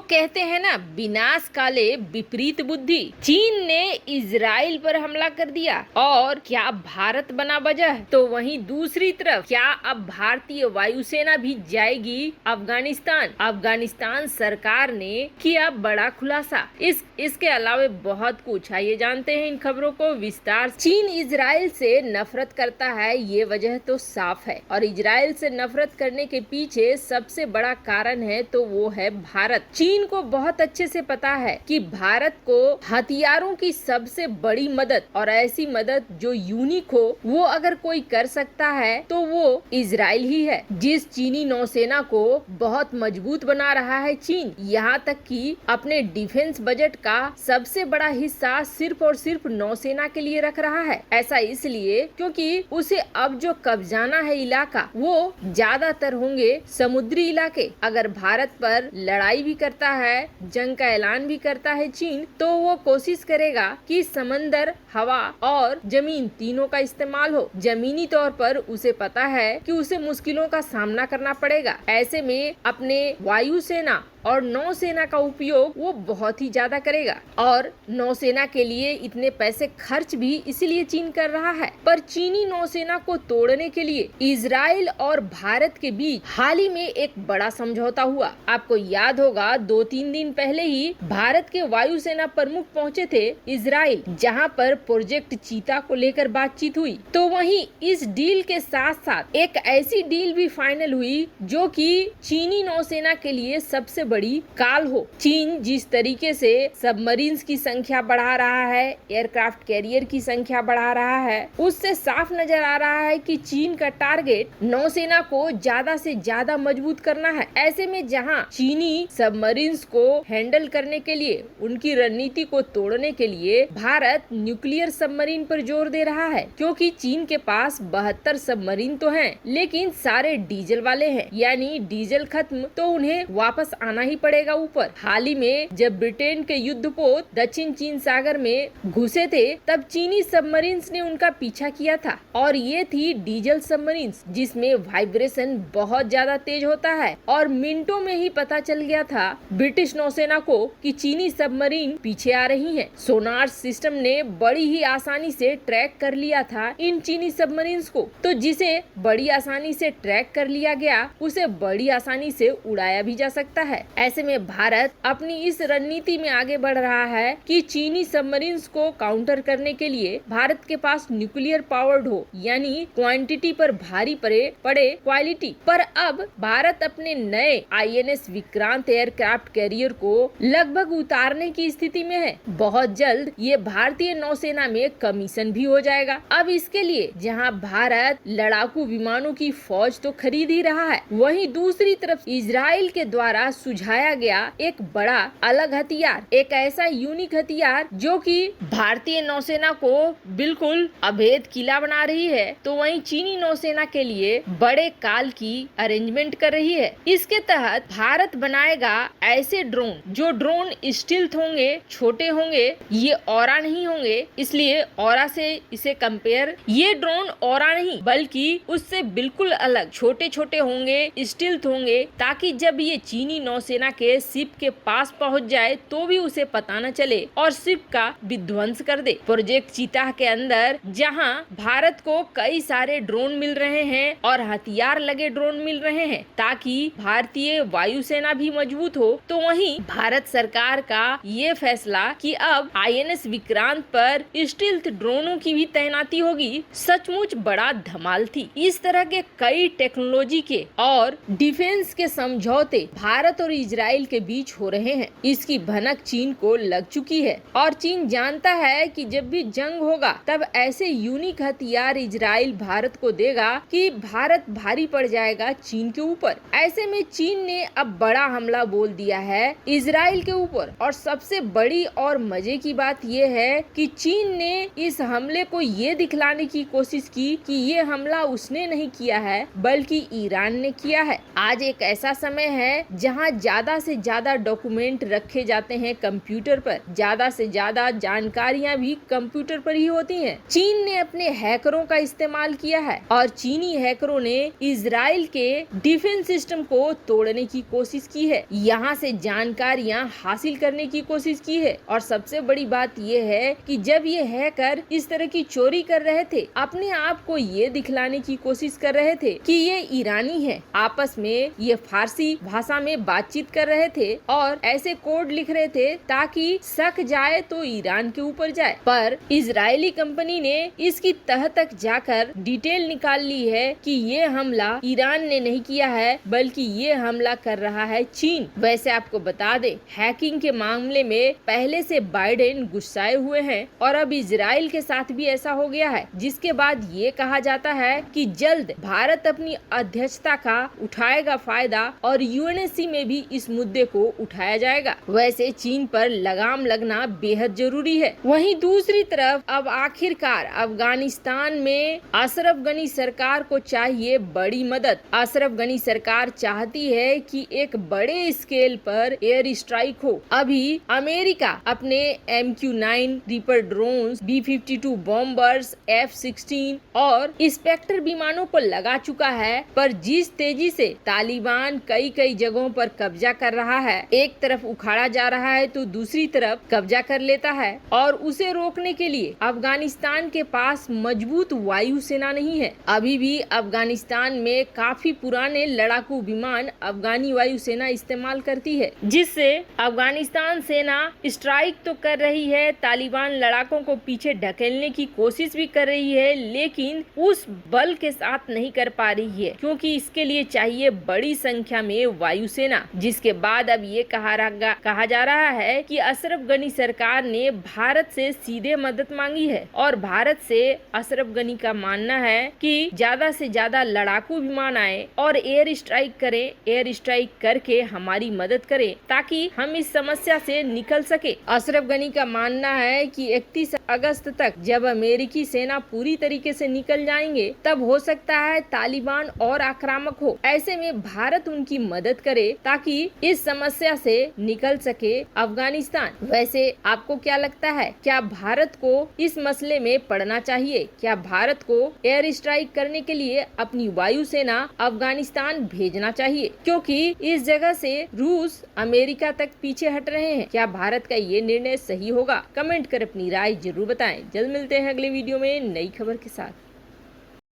कहते हैं ना, विनाश काले विपरीत बुद्धि। चीन ने इजराइल पर हमला कर दिया और क्या भारत बना वजह? तो वहीं दूसरी तरफ क्या अब भारतीय वायुसेना भी जाएगी अफगानिस्तान? अफगानिस्तान सरकार ने किया बड़ा खुलासा। इसके अलावा बहुत कुछ। आइए जानते हैं इन खबरों को विस्तार। चीन इजराइल से नफरत करता है, ये वजह तो साफ है, और इजराइल से नफरत करने के पीछे सबसे बड़ा कारण है तो वो है भारत। चीन को बहुत अच्छे से पता है कि भारत को हथियारों की सबसे बड़ी मदद, और ऐसी मदद जो यूनिक हो, वो अगर कोई कर सकता है तो वो इजराइल ही है। जिस चीनी नौसेना को बहुत मजबूत बना रहा है चीन, यहाँ तक कि अपने डिफेंस बजट का सबसे बड़ा हिस्सा सिर्फ और सिर्फ नौसेना के लिए रख रहा है। ऐसा इसलिए क्योंकि उसे अब जो कब्जाना है इलाका, वो ज्यादातर होंगे समुद्री इलाके। अगर भारत पर लड़ाई भी करता है, जंग का ऐलान भी करता है चीन, तो वो कोशिश करेगा कि समंदर, हवा और जमीन तीनों का इस्तेमाल हो। जमीनी तौर पर उसे पता है कि उसे मुश्किलों का सामना करना पड़ेगा। ऐसे में अपने वायुसेना और नौसेना का उपयोग वो बहुत ही ज्यादा करेगा, और नौसेना के लिए इतने पैसे खर्च भी इसीलिए चीन कर रहा है। पर चीनी नौसेना को तोड़ने के लिए इजराइल और भारत के बीच हाल ही में एक बड़ा समझौता हुआ। आपको याद होगा 2-3 दिन पहले ही भारत के वायुसेना प्रमुख पहुंचे थे इजराइल, जहां पर प्रोजेक्ट चीता को लेकर बातचीत हुई। तो वहीं इस डील के साथ साथ एक ऐसी डील भी फाइनल हुई जो कि चीनी नौसेना के लिए सबसे बड़ी काल हो। चीन जिस तरीके से सबमरीन्स की संख्या बढ़ा रहा है, एयरक्राफ्ट कैरियर की संख्या बढ़ा रहा है, उससे साफ नजर आ रहा है कि चीन का टारगेट नौसेना को ज्यादा से ज्यादा मजबूत करना है। ऐसे में जहां चीनी सबमरीन्स को हैंडल करने के लिए, उनकी रणनीति को तोड़ने के लिए भारत न्यूक्लियर सबमरीन पर जोर दे रहा है, क्योंकि चीन के पास 72 सबमरीन तो हैं, लेकिन सारे डीजल वाले हैं, यानी डीजल खत्म तो उन्हें वापस आना ही पड़ेगा ऊपर। हाल ही में जब ब्रिटेन के युद्धपोत दक्षिण चीन सागर में घुसे थे, तब चीनी सबमरीन्स ने उनका पीछा किया था, और ये थी डीजल सबमरीन्स, जिसमें वाइब्रेशन बहुत ज्यादा तेज होता है, और मिनटों में ही पता चल गया था ब्रिटिश नौसेना को कि चीनी सबमरीन पीछे आ रही हैं। सोनार सिस्टम ने बड़ी ही आसानी से ट्रैक कर लिया था इन चीनी सबमरीन्स को, तो जिसे बड़ी आसानी से ट्रैक कर लिया गया, उसे बड़ी आसानी से उड़ाया भी जा सकता है। ऐसे में भारत अपनी इस रणनीति में आगे बढ़ रहा है कि चीनी सबमरीन्स को काउंटर करने के लिए भारत के पास न्यूक्लियर पावर्ड हो, यानी क्वांटिटी पर भारी पड़े क्वालिटी पर। अब भारत अपने नए INS विक्रांत एयरक्राफ्ट कैरियर को लगभग उतारने की स्थिति में है। बहुत जल्द ये भारतीय नौसेना में कमीशन भी हो जाएगा। अब इसके लिए जहां भारत लड़ाकू विमानों की फौज तो खरीद ही रहा है, वहीं दूसरी तरफ इजराइल के द्वारा सुझाया गया एक बड़ा अलग हथियार, एक ऐसा यूनिक हथियार जो कि भारतीय नौसेना को बिल्कुल अभेद किला बना रही है, तो वहीं चीनी नौसेना के लिए बड़े काल की अरेंजमेंट कर रही है। इसके तहत भारत बनाएगा ऐसे ड्रोन, जो ड्रोन स्टील्थ होंगे, छोटे होंगे, ये ऑरा नहीं होंगे, इसलिए ऑरा से इसे कंपेयर, ये ड्रोन ऑरा नहीं बल्कि उससे बिल्कुल अलग छोटे छोटे होंगे, स्टील्थ होंगे, ताकि जब ये चीनी नौसेना के शिप के पास पहुंच जाए तो भी उसे पता न चले और शिप का विध्वंस कर दे। प्रोजेक्ट चीता के अंदर जहां भारत को कई सारे ड्रोन मिल रहे हैं और हथियार लगे ड्रोन मिल रहे हैं, ताकि भारतीय वायुसेना भी मजबूत हो, तो वहीं भारत सरकार का ये फैसला कि अब INS विक्रांत पर स्टील्थ ड्रोनों की भी तैनाती होगी, सचमुच बड़ा धमाल थी। इस तरह के कई टेक्नोलॉजी के और डिफेंस के समझौते भारत और इजराइल के बीच हो रहे हैं। इसकी भनक चीन को लग चुकी है, और चीन जानता है कि जब भी जंग होगा तब ऐसे यूनिक हथियार इजराइल भारत को देगा कि भारत भारी पड़ जाएगा चीन के ऊपर। ऐसे में चीन ने अब बड़ा हमला बोल दिया है इजराइल के ऊपर, और सबसे बड़ी और मजे की बात ये है कि चीन ने इस हमले को ये दिखलाने की कोशिश की कि ये हमला उसने नहीं किया है बल्कि ईरान ने किया है। आज एक ऐसा समय है जहां ज्यादा से ज्यादा डॉक्यूमेंट रखे जाते हैं कंप्यूटर पर, ज्यादा से ज्यादा जानकारियां भी कंप्यूटर पर ही होती हैं। चीन ने अपने हैकरों का इस्तेमाल किया है और चीनी हैकरों ने इजराइल के डिफेंस सिस्टम को तोड़ने की कोशिश की है, यहाँ से जानकारियां हासिल करने की कोशिश की है। और सबसे बड़ी बात यह है कि जब ये हैकर इस तरह की चोरी कर रहे थे, अपने आप को ये दिखलाने की कोशिश कर रहे थे कि ये ईरानी है, आपस में ये फारसी भाषा में बातचीत कर रहे थे और ऐसे कोड लिख रहे थे ताकि शक जाए तो ईरान के ऊपर जाए। पर इजरायली कंपनी ने इसकी तह तक जाकर डिटेल निकाल ली है कि ये हमला ईरान ने नहीं किया है, बल्कि ये हमला कर रहा है चीन। वैसे आपको बता दे, हैकिंग के मामले में पहले से बाइडेन गुस्साए हुए हैं और अब इजराइल के साथ भी ऐसा हो गया है, जिसके बाद ये कहा जाता है कि जल्द भारत अपनी अध्यक्षता का उठाएगा फायदा और यूएनएससी में भी इस मुद्दे को उठाया जाएगा। वैसे चीन पर लगाम लगना बेहद जरूरी है। वहीं दूसरी तरफ अब आखिरकार अफगानिस्तान में अशरफ गनी सरकार को चाहिए बड़ी मदद। अशरफ गनी सरकार चाहती है कि एक बड़े स्केल पर एयर स्ट्राइक हो। अभी अमेरिका अपने MQ-9 reaper drones, B-52 bombers, F-16 और स्पेक्टर विमानों को लगा चुका है, पर जिस तेजी से तालिबान कई जगहों पर कब्जा कर रहा है, एक तरफ उखाड़ा जा रहा है तो दूसरी तरफ कब्जा कर लेता है, और उसे रोकने के लिए अफगानिस्तान के पास मजबूत वायुसेना नहीं है। अभी भी अफगानिस्तान में काफी पुराने लड़ाकू विमान अफगानी वायुसेना इस्तेमाल करती है, जिससे अफगानिस्तान सेना स्ट्राइक तो कर रही है, तालिबान लड़ाकों को पीछे ढकेलने की कोशिश भी कर रही है, लेकिन उस बल के साथ नहीं कर पा रही है, क्योंकि इसके लिए चाहिए बड़ी संख्या में वायुसेना। जिसके बाद अब ये कहा जा रहा है कि अशरफ गनी सरकार ने भारत से सीधे मदद मांगी है और भारत से अशरफ गनी का मानना है कि ज्यादा से ज्यादा लड़ाकू विमान आए और एयर स्ट्राइक करें, एयर स्ट्राइक करके हमारी मदद करें ताकि हम इस समस्या से निकल सके। अशरफ गनी का मानना है कि 31 अगस्त तक जब अमेरिकी सेना पूरी तरीके से निकल जाएंगे, तब हो सकता है तालिबान और आक्रामक हो। ऐसे में भारत उनकी मदद करे ताकि इस समस्या से निकल सके अफगानिस्तान। वैसे आपको क्या लगता है, क्या भारत को इस मसले में पड़ना चाहिए? क्या भारत को एयर स्ट्राइक करने के लिए अपनी वायुसेना अफगानिस्तान भेजना चाहिए? क्योंकि इस जगह से रूस अमेरिका तक पीछे हट रहे हैं। क्या भारत का ये निर्णय सही होगा? कमेंट कर अपनी राय जरूर बताएं। जल्द मिलते हैं अगले वीडियो में नई खबर के साथ।